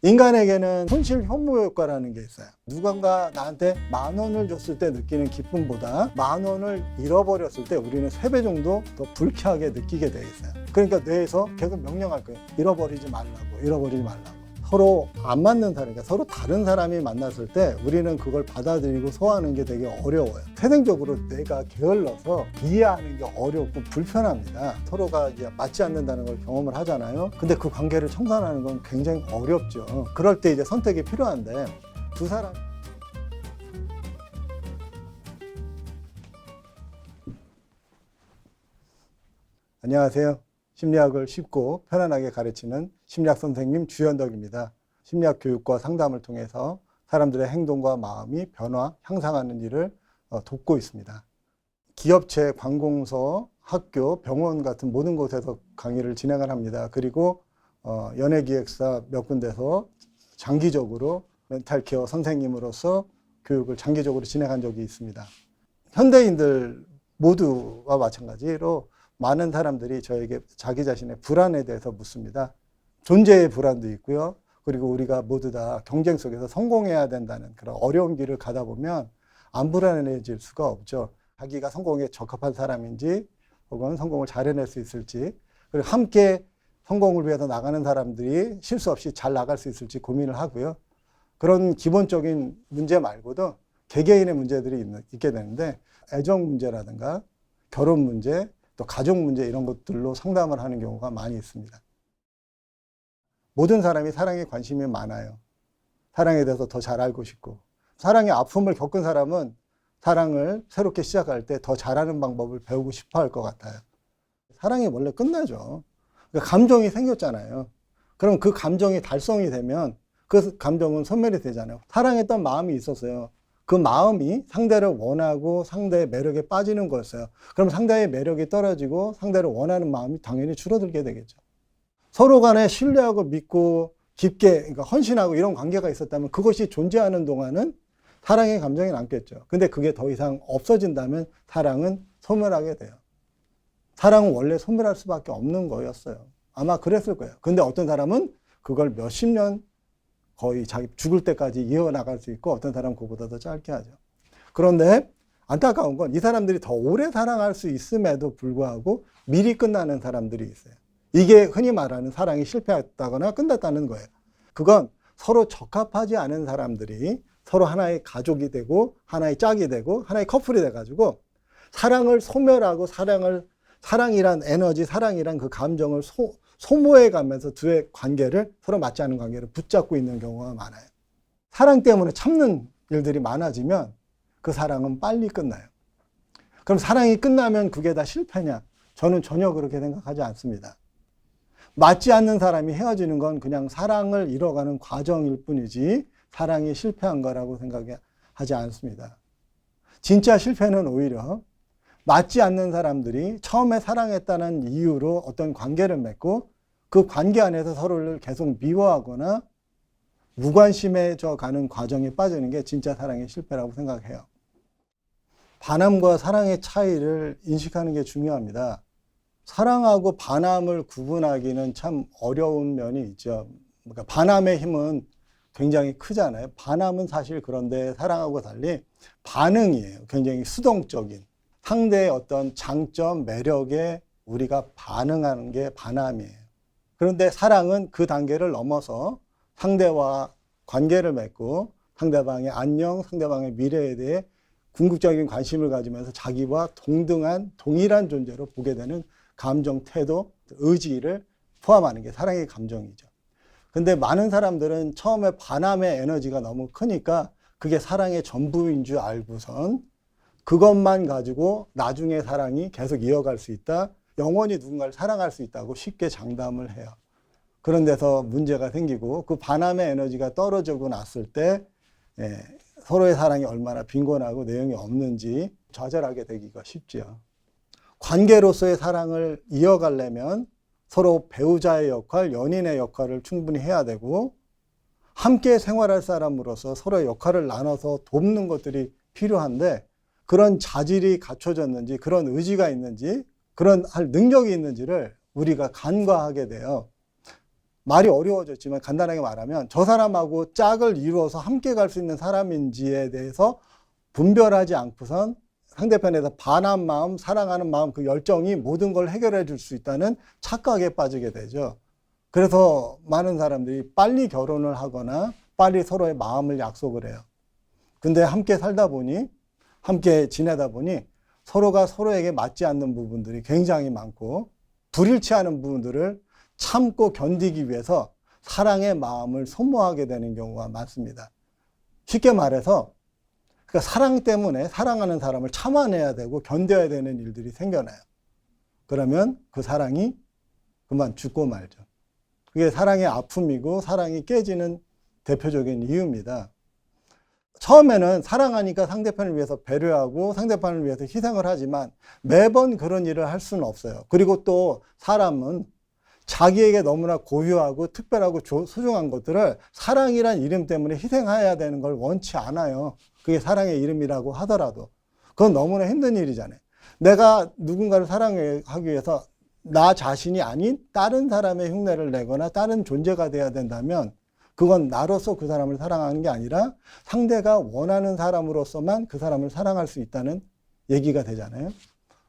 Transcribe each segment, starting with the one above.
인간에게는 손실 효모 효과라는 게 있어요. 누군가 나한테 10,000원을 줬을 때 느끼는 기쁨보다 10,000원을 잃어버렸을 때 우리는 3배 정도 더 불쾌하게 느끼게 돼 있어요. 그러니까 뇌에서 계속 명령할 거예요. 잃어버리지 말라고. 서로 안 맞는 사람, 그러니까 서로 다른 사람이 만났을 때 우리는 그걸 받아들이고 소화하는 게 되게 어려워요. 태생적으로 뇌가 게을러서 이해하는 게 어렵고 불편합니다. 서로가 이제 맞지 않는다는 걸 경험을 하잖아요. 근데 그 관계를 청산하는 건 굉장히 어렵죠. 그럴 때 이제 선택이 필요한데 두 사람 안녕하세요. 심리학을 쉽고 편안하게 가르치는 심리학 선생님 주현덕입니다. 심리학 교육과 상담을 통해서 사람들의 행동과 마음이 변화, 향상하는 일을 돕고 있습니다. 기업체, 관공서, 학교, 병원 같은 모든 곳에서 강의를 진행을 합니다. 그리고 연예기획사 몇 군데서 장기적으로 멘탈케어 선생님으로서 교육을 장기적으로 진행한 적이 있습니다. 현대인들 모두와 마찬가지로 많은 사람들이 저에게 자기 자신의 불안에 대해서 묻습니다. 존재의 불안도 있고요. 그리고 우리가 모두 다 경쟁 속에서 성공해야 된다는 그런 어려운 길을 가다 보면 안 불안해질 수가 없죠. 자기가 성공에 적합한 사람인지 혹은 성공을 잘 해낼 수 있을지, 그리고 함께 성공을 위해서 나가는 사람들이 실수 없이 잘 나갈 수 있을지 고민을 하고요. 그런 기본적인 문제 말고도 개개인의 문제들이 있게 되는데 애정 문제라든가 결혼 문제, 또 가족 문제 이런 것들로 상담을 하는 경우가 많이 있습니다. 모든 사람이 사랑에 관심이 많아요. 사랑에 대해서 더 잘 알고 싶고, 사랑의 아픔을 겪은 사람은 사랑을 새롭게 시작할 때 더 잘하는 방법을 배우고 싶어 할 것 같아요. 사랑이 원래 끝나죠. 그러니까 감정이 생겼잖아요. 그럼 그 감정이 달성이 되면 그 감정은 소멸이 되잖아요. 사랑했던 마음이 있었어요. 그 마음이 상대를 원하고 상대의 매력에 빠지는 거였어요. 그럼 상대의 매력이 떨어지고 상대를 원하는 마음이 당연히 줄어들게 되겠죠. 서로 간에 신뢰하고 믿고 깊게, 그러니까 헌신하고 이런 관계가 있었다면 그것이 존재하는 동안은 사랑의 감정이 남겠죠. 근데 그게 더 이상 없어진다면 사랑은 소멸하게 돼요. 사랑은 원래 소멸할 수밖에 없는 거였어요. 아마 그랬을 거예요. 근데 어떤 사람은 그걸 몇십 년 거의 자기 죽을 때까지 이어나갈 수 있고 어떤 사람은 그보다 더 짧게 하죠. 그런데 안타까운 건 이 사람들이 더 오래 사랑할 수 있음에도 불구하고 미리 끝나는 사람들이 있어요. 이게 흔히 말하는 사랑이 실패했다거나 끝났다는 거예요. 그건 서로 적합하지 않은 사람들이 서로 하나의 가족이 되고 하나의 짝이 되고 하나의 커플이 돼가지고 사랑을 소멸하고 사랑이란 에너지, 사랑이란 그 감정을 소모해 가면서 두의 관계를 서로 맞지 않는 관계를 붙잡고 있는 경우가 많아요. 사랑 때문에 참는 일들이 많아지면 그 사랑은 빨리 끝나요. 그럼 사랑이 끝나면 그게 다 실패냐? 저는 전혀 그렇게 생각하지 않습니다. 맞지 않는 사람이 헤어지는 건 그냥 사랑을 잃어가는 과정일 뿐이지 사랑이 실패한 거라고 생각하지 않습니다. 진짜 실패는 오히려 맞지 않는 사람들이 처음에 사랑했다는 이유로 어떤 관계를 맺고 그 관계 안에서 서로를 계속 미워하거나 무관심해져 가는 과정에 빠지는 게 진짜 사랑의 실패라고 생각해요. 반함과 사랑의 차이를 인식하는 게 중요합니다. 사랑하고 반함을 구분하기는 참 어려운 면이 있죠. 그러니까 반함의 힘은 굉장히 크잖아요. 반함은 사실 그런데 사랑하고 달리 반응이에요. 굉장히 수동적인. 상대의 어떤 장점, 매력에 우리가 반응하는 게 반함이에요. 그런데 사랑은 그 단계를 넘어서 상대와 관계를 맺고 상대방의 안녕, 상대방의 미래에 대해 궁극적인 관심을 가지면서 자기와 동등한, 동일한 존재로 보게 되는 감정, 태도, 의지를 포함하는 게 사랑의 감정이죠. 근데 많은 사람들은 처음에 반함의 에너지가 너무 크니까 그게 사랑의 전부인 줄 알고선 그것만 가지고 나중에 사랑이 계속 이어갈 수 있다, 영원히 누군가를 사랑할 수 있다고 쉽게 장담을 해요. 그런 데서 문제가 생기고 그 반함의 에너지가 떨어지고 났을 때 서로의 사랑이 얼마나 빈곤하고 내용이 없는지 좌절하게 되기가 쉽죠. 관계로서의 사랑을 이어가려면 서로 배우자의 역할, 연인의 역할을 충분히 해야 되고 함께 생활할 사람으로서 서로의 역할을 나눠서 돕는 것들이 필요한데 그런 자질이 갖춰졌는지, 그런 의지가 있는지, 그런 할 능력이 있는지를 우리가 간과하게 돼요. 말이 어려워졌지만 간단하게 말하면 저 사람하고 짝을 이루어서 함께 갈 수 있는 사람인지에 대해서 분별하지 않고선 상대편에서 반한 마음, 사랑하는 마음, 그 열정이 모든 걸 해결해 줄 수 있다는 착각에 빠지게 되죠. 그래서 많은 사람들이 빨리 결혼을 하거나 빨리 서로의 마음을 약속을 해요. 근데 함께 살다 보니, 함께 지내다 보니 서로가 서로에게 맞지 않는 부분들이 굉장히 많고 불일치하는 부분들을 참고 견디기 위해서 사랑의 마음을 소모하게 되는 경우가 많습니다. 쉽게 말해서 그러니까 사랑 때문에 사랑하는 사람을 참아내야 되고 견뎌야 되는 일들이 생겨나요. 그러면 그 사랑이 그만 죽고 말죠. 그게 사랑의 아픔이고 사랑이 깨지는 대표적인 이유입니다. 처음에는 사랑하니까 상대편을 위해서 배려하고 상대편을 위해서 희생을 하지만 매번 그런 일을 할 수는 없어요. 그리고 또 사람은 자기에게 너무나 고유하고 특별하고 소중한 것들을 사랑이란 이름 때문에 희생해야 되는 걸 원치 않아요. 그게 사랑의 이름이라고 하더라도. 그건 너무나 힘든 일이잖아요. 내가 누군가를 사랑하기 위해서 나 자신이 아닌 다른 사람의 흉내를 내거나 다른 존재가 돼야 된다면 그건 나로서 그 사람을 사랑하는 게 아니라 상대가 원하는 사람으로서만 그 사람을 사랑할 수 있다는 얘기가 되잖아요.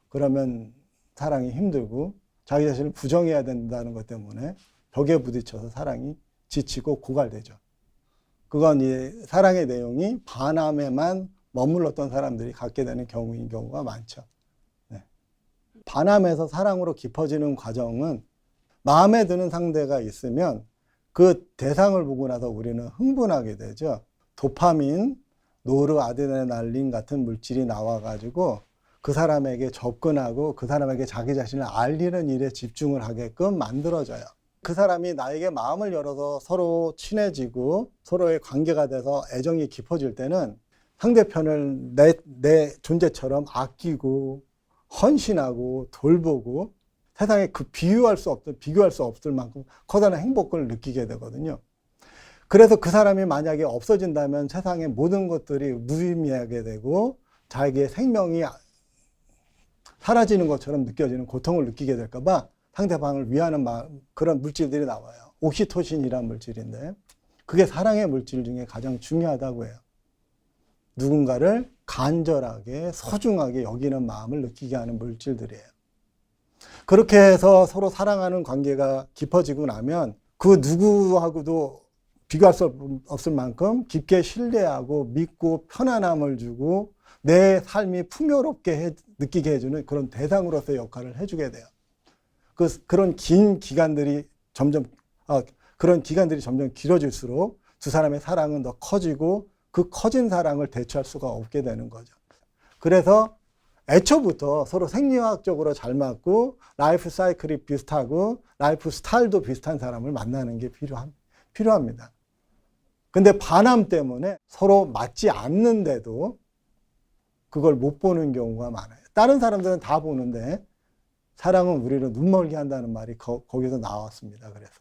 그러면 사랑이 힘들고 자기 자신을 부정해야 된다는 것 때문에 벽에 부딪혀서 사랑이 지치고 고갈되죠. 그건 이 사랑의 내용이 반함에만 머물렀던 사람들이 갖게 되는 경우인 경우가 많죠. 네. 반함에서 사랑으로 깊어지는 과정은 마음에 드는 상대가 있으면 그 대상을 보고 나서 우리는 흥분하게 되죠. 도파민, 노르아드레날린 같은 물질이 나와가지고 그 사람에게 접근하고 그 사람에게 자기 자신을 알리는 일에 집중을 하게끔 만들어져요. 그 사람이 나에게 마음을 열어서 서로 친해지고 서로의 관계가 돼서 애정이 깊어질 때는 상대편을 내 존재처럼 아끼고 헌신하고 돌보고 세상에 그 비교할 수 없을 만큼 커다란 행복을 느끼게 되거든요. 그래서 그 사람이 만약에 없어진다면 세상의 모든 것들이 무의미하게 되고 자기의 생명이 사라지는 것처럼 느껴지는 고통을 느끼게 될까봐 상대방을 위하는 그런 물질들이 나와요. 옥시토신이라는 물질인데 그게 사랑의 물질 중에 가장 중요하다고 해요. 누군가를 간절하게 소중하게 여기는 마음을 느끼게 하는 물질들이에요. 그렇게 해서 서로 사랑하는 관계가 깊어지고 나면 그 누구하고도 비교할 수 없을 만큼 깊게 신뢰하고 믿고 편안함을 주고 내 삶이 풍요롭게 느끼게 해주는 그런 대상으로서의 역할을 해주게 돼요. 그런 긴 기간들이 점점 길어질수록 두 사람의 사랑은 더 커지고 그 커진 사랑을 대처할 수가 없게 되는 거죠. 그래서 애초부터 서로 생리학적으로 잘 맞고 라이프 사이클이 비슷하고 라이프 스타일도 비슷한 사람을 만나는 게 필요합니다. 근데 반함 때문에 서로 맞지 않는데도 그걸 못 보는 경우가 많아요. 다른 사람들은 다 보는데 사랑은 우리를 눈멀게 한다는 말이 거기서 나왔습니다. 그래서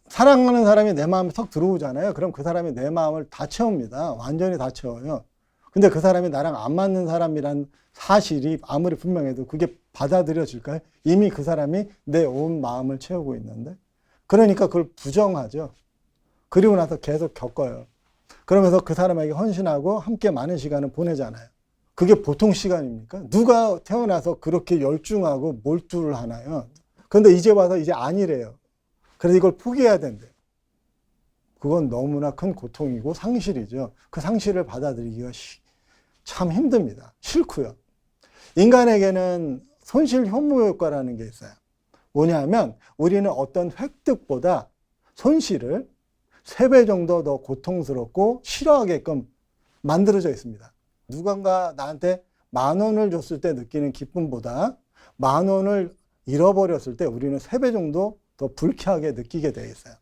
사랑하는 사람이 내 마음에 턱 들어오잖아요. 그럼 그 사람이 내 마음을 다 채웁니다. 완전히 다 채워요. 근데 그 사람이 나랑 안 맞는 사람이란 사실이 아무리 분명해도 그게 받아들여질까요? 이미 그 사람이 내 온 마음을 채우고 있는데. 그러니까 그걸 부정하죠. 그리고 나서 계속 겪어요. 그러면서 그 사람에게 헌신하고 함께 많은 시간을 보내잖아요. 그게 보통 시간입니까? 누가 태어나서 그렇게 열중하고 몰두를 하나요? 그런데 이제 와서 이제 아니래요. 그래서 이걸 포기해야 된대요. 그건 너무나 큰 고통이고 상실이죠. 그 상실을 받아들이기가 참 힘듭니다. 싫고요. 인간에게는 손실 효모 효과라는 게 있어요. 뭐냐면 우리는 어떤 획득보다 손실을 3배 정도 더 고통스럽고 싫어하게끔 만들어져 있습니다. 누군가 나한테 10,000원을 줬을 때 느끼는 기쁨보다 10,000원을 잃어버렸을 때 우리는 3배 정도 더 불쾌하게 느끼게 되어 있어요.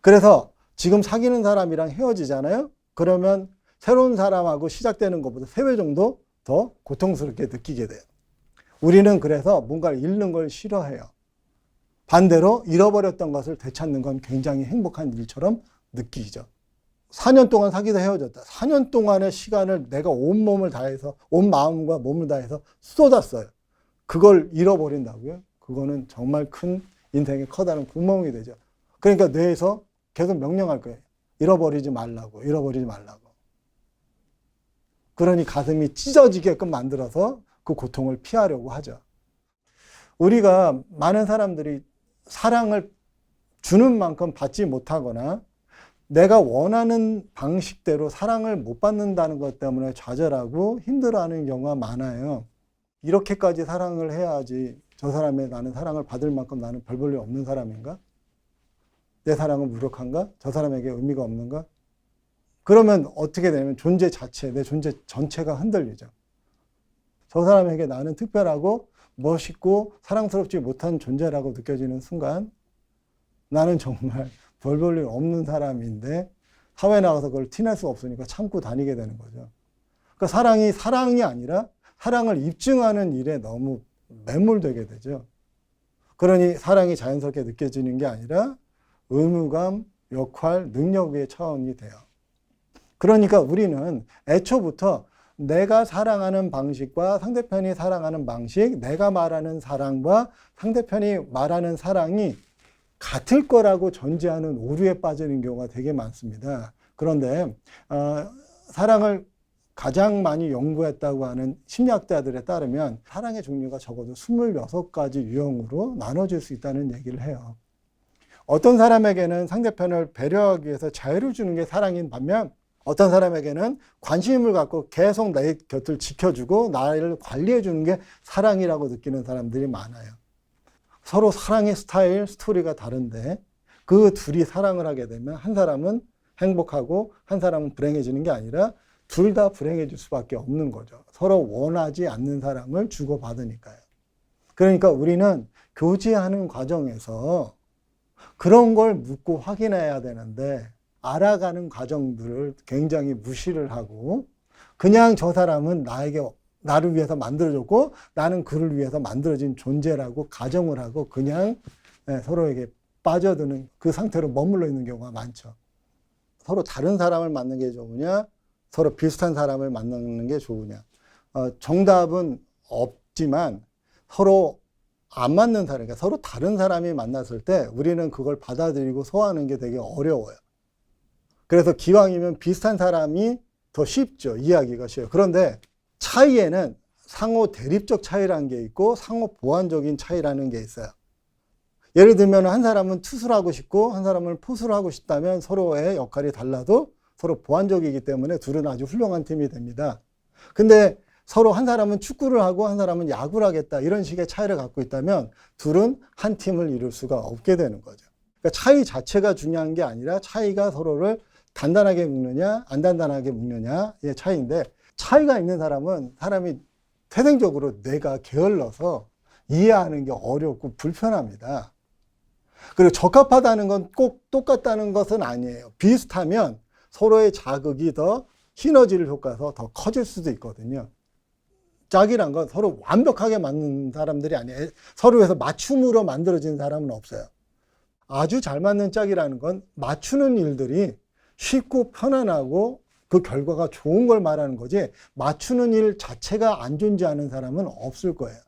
그래서 지금 사귀는 사람이랑 헤어지잖아요. 그러면 새로운 사람하고 시작되는 것보다 3배 정도 더 고통스럽게 느끼게 돼요. 우리는 그래서 뭔가를 잃는 걸 싫어해요. 반대로 잃어버렸던 것을 되찾는 건 굉장히 행복한 일처럼 느끼죠. 4년 동안 사귀다 헤어졌다. 4년 동안의 시간을 내가 온 몸을 다해서, 온 마음과 몸을 다해서 쏟았어요. 그걸 잃어버린다고요? 그거는 정말 큰 인생에 커다란 구멍이 되죠. 그러니까 뇌에서 계속 명령할 거예요. 잃어버리지 말라고, 잃어버리지 말라고. 그러니 가슴이 찢어지게끔 만들어서 그 고통을 피하려고 하죠. 우리가 많은 사람들이 사랑을 주는 만큼 받지 못하거나 내가 원하는 방식대로 사랑을 못 받는다는 것 때문에 좌절하고 힘들어하는 경우가 많아요. 이렇게까지 사랑을 해야지 저 사람의 나는 사랑을 받을 만큼 나는 별 볼 일 없는 사람인가? 내 사랑은 무력한가? 저 사람에게 의미가 없는가? 그러면 어떻게 되냐면 존재 자체, 내 존재 전체가 흔들리죠. 저 사람에게 나는 특별하고 멋있고 사랑스럽지 못한 존재라고 느껴지는 순간 나는 정말 별 볼 일 없는 사람인데 사회에 나가서 그걸 티낼 수 없으니까 참고 다니게 되는 거죠. 그러니까 사랑이 아니라 사랑을 입증하는 일에 너무 매몰되게 되죠. 그러니 사랑이 자연스럽게 느껴지는 게 아니라 의무감, 역할, 능력의 차원이 돼요. 그러니까 우리는 애초부터 내가 사랑하는 방식과 상대편이 사랑하는 방식, 내가 말하는 사랑과 상대편이 말하는 사랑이 같을 거라고 전제하는 오류에 빠지는 경우가 되게 많습니다. 그런데 사랑을 가장 많이 연구했다고 하는 심리학자들에 따르면 사랑의 종류가 적어도 26가지 유형으로 나눠질 수 있다는 얘기를 해요. 어떤 사람에게는 상대편을 배려하기 위해서 자유를 주는 게 사랑인 반면 어떤 사람에게는 관심을 갖고 계속 내 곁을 지켜주고 나를 관리해 주는 게 사랑이라고 느끼는 사람들이 많아요. 서로 사랑의 스타일, 스토리가 다른데 그 둘이 사랑을 하게 되면 한 사람은 행복하고 한 사람은 불행해지는 게 아니라 둘 다 불행해질 수밖에 없는 거죠. 서로 원하지 않는 사랑을 주고받으니까요. 그러니까 우리는 교제하는 과정에서 그런 걸 묻고 확인해야 되는데 알아가는 과정들을 굉장히 무시를 하고 그냥 저 사람은 나를 위해서 만들어졌고 나는 그를 위해서 만들어진 존재라고 가정을 하고 그냥 서로에게 빠져드는 그 상태로 머물러 있는 경우가 많죠. 서로 다른 사람을 만나는 게 좋으냐 서로 비슷한 사람을 만나는 게 좋으냐 정답은 없지만 서로 안 맞는 사람, 그러니까 서로 다른 사람이 만났을 때 우리는 그걸 받아들이고 소화하는 게 되게 어려워요. 그래서 기왕이면 비슷한 사람이 더 쉽죠. 이해하기가 쉬워요. 그런데 차이에는 상호 대립적 차이라는 게 있고 상호 보완적인 차이라는 게 있어요. 예를 들면 한 사람은 투수를 하고 싶고 한 사람은 포수를 하고 싶다면 서로의 역할이 달라도 서로 보완적이기 때문에 둘은 아주 훌륭한 팀이 됩니다. 근데 서로 한 사람은 축구를 하고 한 사람은 야구를 하겠다 이런 식의 차이를 갖고 있다면 둘은 한 팀을 이룰 수가 없게 되는 거죠. 그러니까 차이 자체가 중요한 게 아니라 차이가 서로를 단단하게 묶느냐 안 단단하게 묶느냐의 차이인데 차이가 있는 사람이 태생적으로 뇌가 게을러서 이해하는 게 어렵고 불편합니다. 그리고 적합하다는 건 꼭 똑같다는 것은 아니에요. 비슷하면 서로의 자극이 더 시너지를 효과서 더 커질 수도 있거든요. 짝이란 건 서로 완벽하게 맞는 사람들이 아니에요. 서로 위해서 맞춤으로 만들어진 사람은 없어요. 아주 잘 맞는 짝이라는 건 맞추는 일들이 쉽고 편안하고 그 결과가 좋은 걸 말하는 거지 맞추는 일 자체가 안 존재하는 사람은 없을 거예요.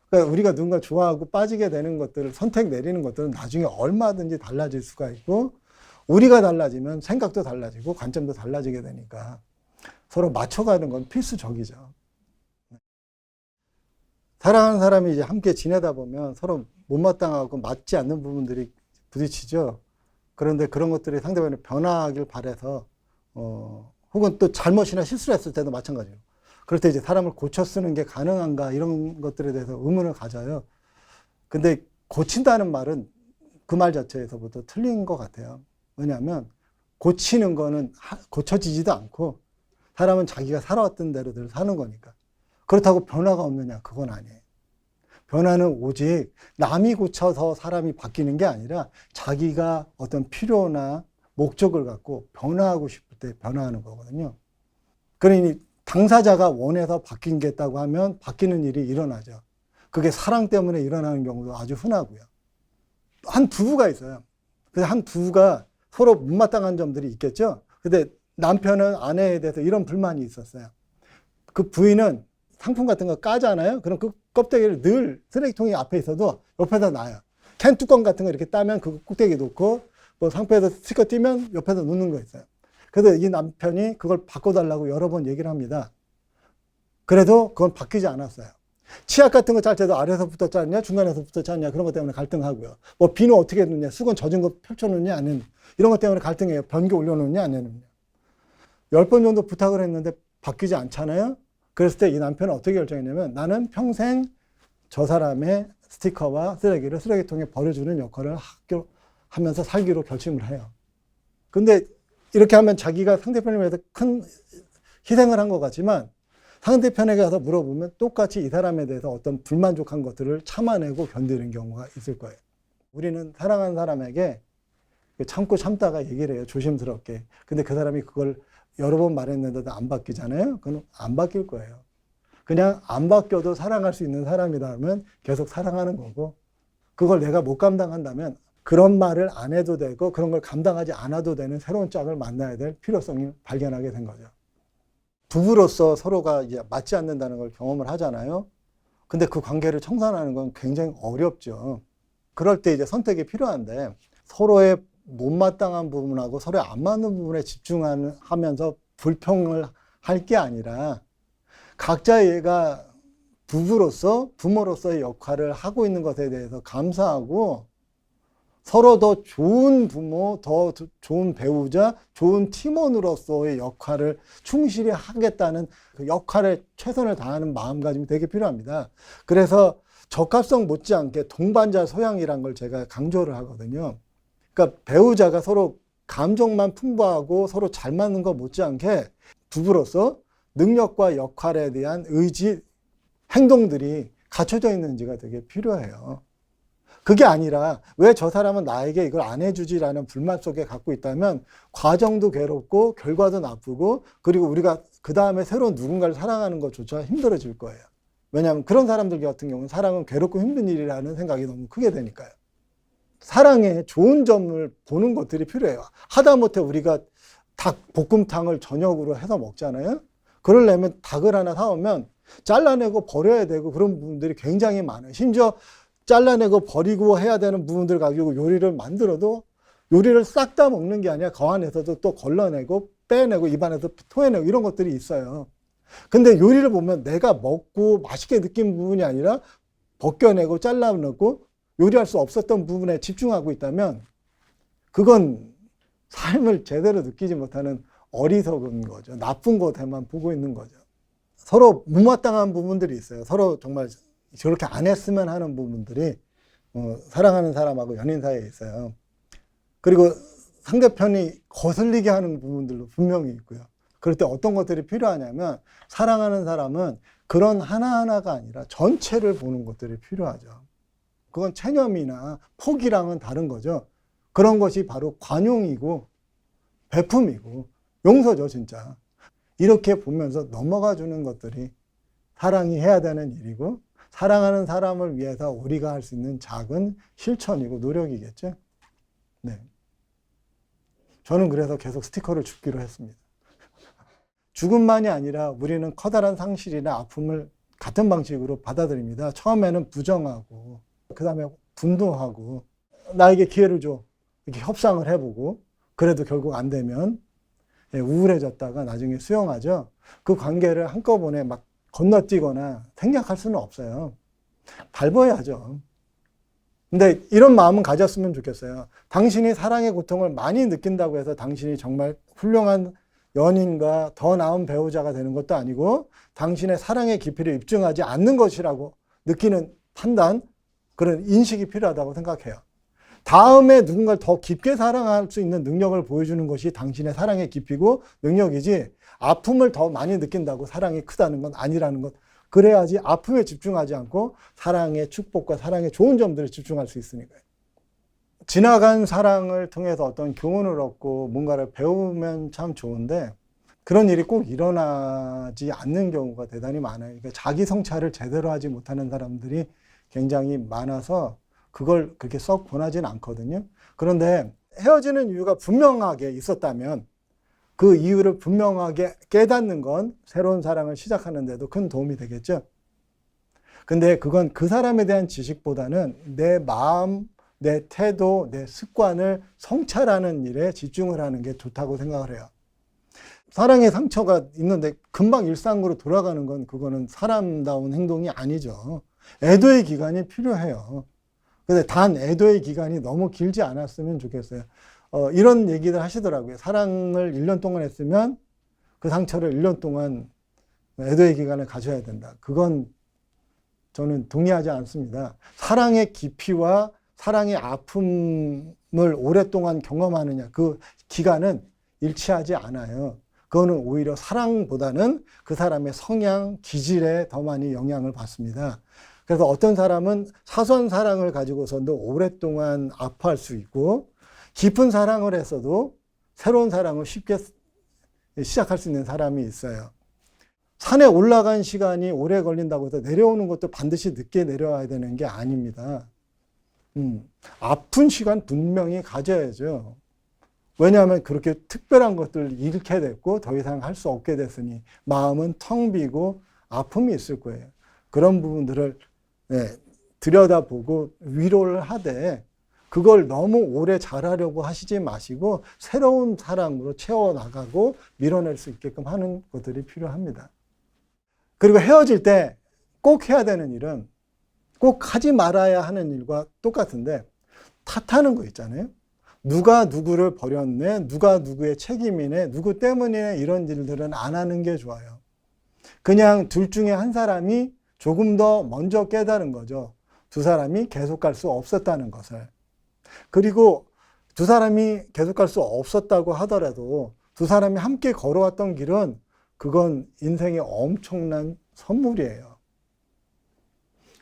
그러니까 우리가 누군가 좋아하고 빠지게 되는 것들을 선택 내리는 것들은 나중에 얼마든지 달라질 수가 있고 우리가 달라지면 생각도 달라지고 관점도 달라지게 되니까 서로 맞춰가는 건 필수적이죠. 사랑하는 사람이 이제 함께 지내다 보면 서로 못마땅하고 맞지 않는 부분들이 부딪히죠. 그런데 그런 것들이 상대방이 변화하길 바라서 혹은 또 잘못이나 실수를 했을 때도 마찬가지예요. 그럴 때 이제 사람을 고쳐 쓰는 게 가능한가 이런 것들에 대해서 의문을 가져요. 근데 고친다는 말은 그 말 자체에서부터 틀린 것 같아요. 왜냐하면 고치는 거는 고쳐지지도 않고 사람은 자기가 살아왔던 대로 늘 사는 거니까. 그렇다고 변화가 없느냐? 그건 아니에요. 변화는 오직 남이 고쳐서 사람이 바뀌는 게 아니라 자기가 어떤 필요나 목적을 갖고 변화하고 싶을 때 변화하는 거거든요. 그러니 당사자가 원해서 바뀌겠다고 하면 바뀌는 일이 일어나죠. 그게 사랑 때문에 일어나는 경우도 아주 흔하고요. 한 부부가 있어요. 그래서 한 부부가 서로 못마땅한 점들이 있겠죠. 근데 남편은 아내에 대해서 이런 불만이 있었어요. 그 부인은 상품 같은 거 까잖아요. 그럼 그 껍데기를 늘 쓰레기통이 앞에 있어도 옆에다 놔요. 캔 뚜껑 같은 거 이렇게 따면 그 꼭대기 놓고 뭐 상표에서 스티커 띄면 옆에서 놓는 거 있어요. 그래서 이 남편이 그걸 바꿔달라고 여러 번 얘기를 합니다. 그래도 그건 바뀌지 않았어요. 치약 같은 거 짤 때도 아래서부터 짰냐 중간에서부터 짰냐 그런 것 때문에 갈등하고요. 뭐 비누 어떻게 놓냐 수건 젖은 거 펼쳐놓냐 안 놓냐 이런 것 때문에 갈등해요. 변기 올려놓냐 안 해놓냐. 10번 정도 부탁을 했는데 바뀌지 않잖아요. 그랬을 때 이 남편은 어떻게 결정했냐면 나는 평생 저 사람의 스티커와 쓰레기를 쓰레기통에 버려주는 역할을 하면서 살기로 결심을 해요. 근데 이렇게 하면 자기가 상대편을 위해서 큰 희생을 한 것 같지만 상대편에게 가서 물어보면 똑같이 이 사람에 대해서 어떤 불만족한 것들을 참아내고 견디는 경우가 있을 거예요. 우리는 사랑하는 사람에게 참고 참다가 얘기를 해요. 조심스럽게. 근데 그 사람이 그걸 여러 번 말했는데도 안 바뀌잖아요. 그건 안 바뀔 거예요. 그냥 안 바뀌어도 사랑할 수 있는 사람이라면 계속 사랑하는 거고, 그걸 내가 못 감당한다면 그런 말을 안 해도 되고 그런 걸 감당하지 않아도 되는 새로운 짝을 만나야 될 필요성을 발견하게 된 거죠. 부부로서 서로가 이제 맞지 않는다는 걸 경험을 하잖아요. 근데 그 관계를 청산하는 건 굉장히 어렵죠. 그럴 때 이제 선택이 필요한데 서로의 못마땅한 부분하고 서로의 안 맞는 부분에 집중하면서 불평을 할 게 아니라 각자가 부부로서 부모로서의 역할을 하고 있는 것에 대해서 감사하고 서로 더 좋은 부모, 더 좋은 배우자, 좋은 팀원으로서의 역할을 충실히 하겠다는 그 역할에 최선을 다하는 마음가짐이 되게 필요합니다. 그래서 적합성 못지않게 동반자 소양이란 걸 제가 강조를 하거든요. 그러니까 배우자가 서로 감정만 풍부하고 서로 잘 맞는 것 못지않게 부부로서 능력과 역할에 대한 의지, 행동들이 갖춰져 있는지가 되게 필요해요. 그게 아니라 왜 저 사람은 나에게 이걸 안 해주지라는 불만 속에 갖고 있다면 과정도 괴롭고 결과도 나쁘고 그리고 우리가 그 다음에 새로운 누군가를 사랑하는 것조차 힘들어질 거예요. 왜냐하면 그런 사람들 같은 경우는 사랑은 괴롭고 힘든 일이라는 생각이 너무 크게 되니까요. 사랑의 좋은 점을 보는 것들이 필요해요. 하다못해 우리가 닭볶음탕을 저녁으로 해서 먹잖아요. 그러려면 닭을 하나 사오면 잘라내고 버려야 되고 그런 부분들이 굉장히 많아요. 심지어 잘라내고 버리고 해야 되는 부분들 가지고 요리를 만들어도 요리를 싹 다 먹는 게 아니라 그 안에서도 또 걸러내고 빼내고 입안에서 토해내고 이런 것들이 있어요. 근데 요리를 보면 내가 먹고 맛있게 느낀 부분이 아니라 벗겨내고 잘라내고 요리할 수 없었던 부분에 집중하고 있다면 그건 삶을 제대로 느끼지 못하는 어리석은 거죠. 나쁜 것에만 보고 있는 거죠. 서로 못마땅한 부분들이 있어요. 서로 정말 저렇게 안 했으면 하는 부분들이 사랑하는 사람하고 연인 사이에 있어요. 그리고 상대편이 거슬리게 하는 부분들도 분명히 있고요. 그럴 때 어떤 것들이 필요하냐면 사랑하는 사람은 그런 하나하나가 아니라 전체를 보는 것들이 필요하죠. 그건 체념이나 포기랑은 다른 거죠. 그런 것이 바로 관용이고 베품이고 용서죠, 진짜. 이렇게 보면서 넘어가 주는 것들이 사랑이 해야 되는 일이고 사랑하는 사람을 위해서 우리가 할 수 있는 작은 실천이고 노력이겠죠. 네. 저는 그래서 계속 스티커를 줍기로 했습니다. 죽음만이 아니라 우리는 커다란 상실이나 아픔을 같은 방식으로 받아들입니다. 처음에는 부정하고 그 다음에 분노하고 나에게 기회를 줘 이렇게 협상을 해보고 그래도 결국 안 되면 우울해졌다가 나중에 수용하죠. 그 관계를 한꺼번에 막 건너뛰거나 생략할 수는 없어요. 밟아야죠. 근데 이런 마음은 가졌으면 좋겠어요. 당신이 사랑의 고통을 많이 느낀다고 해서 당신이 정말 훌륭한 연인과 더 나은 배우자가 되는 것도 아니고 당신의 사랑의 깊이를 입증하지 않는 것이라고 느끼는 판단, 그런 인식이 필요하다고 생각해요. 다음에 누군가를 더 깊게 사랑할 수 있는 능력을 보여주는 것이 당신의 사랑의 깊이고 능력이지 아픔을 더 많이 느낀다고 사랑이 크다는 건 아니라는 것. 그래야지 아픔에 집중하지 않고 사랑의 축복과 사랑의 좋은 점들에 집중할 수 있으니까요. 지나간 사랑을 통해서 어떤 교훈을 얻고 뭔가를 배우면 참 좋은데 그런 일이 꼭 일어나지 않는 경우가 대단히 많아요. 그러니까 자기 성찰을 제대로 하지 못하는 사람들이 굉장히 많아서 그걸 그렇게 썩 권하지는 않거든요. 그런데 헤어지는 이유가 분명하게 있었다면 그 이유를 분명하게 깨닫는 건 새로운 사랑을 시작하는 데도 큰 도움이 되겠죠. 근데 그건 그 사람에 대한 지식보다는 내 마음 내 태도, 내 습관을 성찰하는 일에 집중을 하는 게 좋다고 생각을 해요. 사랑의 상처가 있는데 금방 일상으로 돌아가는 건 그거는 사람다운 행동이 아니죠. 애도의 기간이 필요해요. 근데 단 애도의 기간이 너무 길지 않았으면 좋겠어요. 이런 얘기들 하시더라고요. 사랑을 1년 동안 했으면 그 상처를 1년 동안 애도의 기간을 가져야 된다. 그건 저는 동의하지 않습니다. 사랑의 깊이와 사랑의 아픔을 오랫동안 경험하느냐, 그 기간은 일치하지 않아요. 그거는 오히려 사랑보다는 그 사람의 성향, 기질에 더 많이 영향을 받습니다. 그래서 어떤 사람은 사소한 사랑을 가지고서도 오랫동안 아파할 수 있고, 깊은 사랑을 했어도 새로운 사랑을 쉽게 시작할 수 있는 사람이 있어요. 산에 올라간 시간이 오래 걸린다고 해서 내려오는 것도 반드시 늦게 내려와야 되는 게 아닙니다. 아픈 시간 분명히 가져야죠. 왜냐하면 그렇게 특별한 것들을 잃게 됐고 더 이상 할 수 없게 됐으니 마음은 텅 비고 아픔이 있을 거예요. 그런 부분들을 들여다보고 위로를 하되 그걸 너무 오래 잘하려고 하시지 마시고 새로운 사랑으로 채워나가고 밀어낼 수 있게끔 하는 것들이 필요합니다. 그리고 헤어질 때 꼭 해야 되는 일은 꼭 하지 말아야 하는 일과 똑같은데 탓하는 거 있잖아요. 누가 누구를 버렸네, 누가 누구의 책임이네, 누구 때문이네, 이런 일들은 안 하는 게 좋아요. 그냥 둘 중에 한 사람이 조금 더 먼저 깨달은 거죠. 두 사람이 계속 갈 수 없었다는 것을. 그리고 두 사람이 계속 갈 수 없었다고 하더라도 두 사람이 함께 걸어왔던 길은 그건 인생의 엄청난 선물이에요.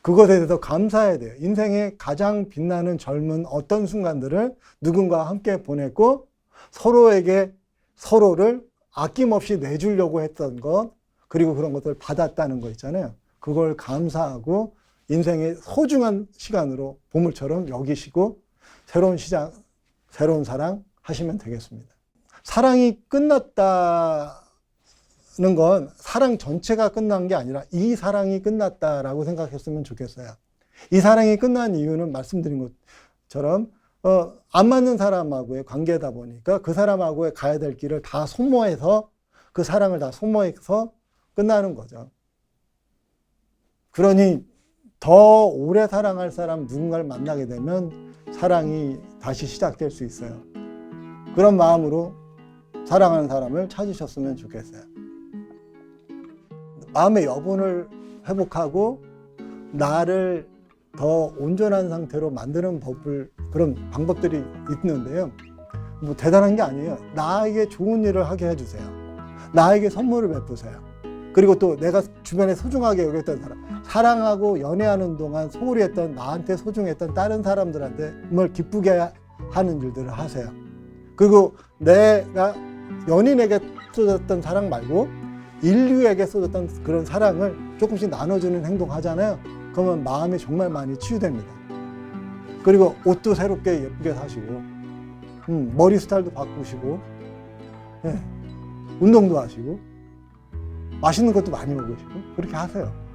그것에 대해서 감사해야 돼요. 인생의 가장 빛나는 젊은 어떤 순간들을 누군가와 함께 보냈고 서로에게 서로를 아낌없이 내주려고 했던 것, 그리고 그런 것들을 받았다는 거 있잖아요. 그걸 감사하고 인생의 소중한 시간으로 보물처럼 여기시고 새로운 시작, 새로운 사랑 하시면 되겠습니다. 사랑이 끝났다는 건 사랑 전체가 끝난 게 아니라 이 사랑이 끝났다라고 생각했으면 좋겠어요. 이 사랑이 끝난 이유는 말씀드린 것처럼 안 맞는 사람하고의 관계다 보니까 그 사람하고의 가야 될 길을 다 소모해서 그 사랑을 다 소모해서 끝나는 거죠. 그러니 더 오래 사랑할 사람 누군가를 만나게 되면 사랑이 다시 시작될 수 있어요. 그런 마음으로 사랑하는 사람을 찾으셨으면 좋겠어요. 마음의 여분을 회복하고 나를 더 온전한 상태로 만드는 그런 방법들이 있는데요. 뭐 대단한 게 아니에요. 나에게 좋은 일을 하게 해주세요. 나에게 선물을 베푸세요. 그리고 또 내가 주변에 소중하게 여겼던 사람, 사랑하고 연애하는 동안 소홀히 했던, 나한테 소중했던 다른 사람들한테 뭘 기쁘게 하는 일들을 하세요. 그리고 내가 연인에게 쏟았던 사랑 말고 인류에게 쏟았던 그런 사랑을 조금씩 나눠주는 행동 하잖아요. 그러면 마음이 정말 많이 치유됩니다. 그리고 옷도 새롭게 예쁘게 사시고, 머리 스타일도 바꾸시고, 운동도 하시고, 맛있는 것도 많이 먹으시고, 그렇게 하세요.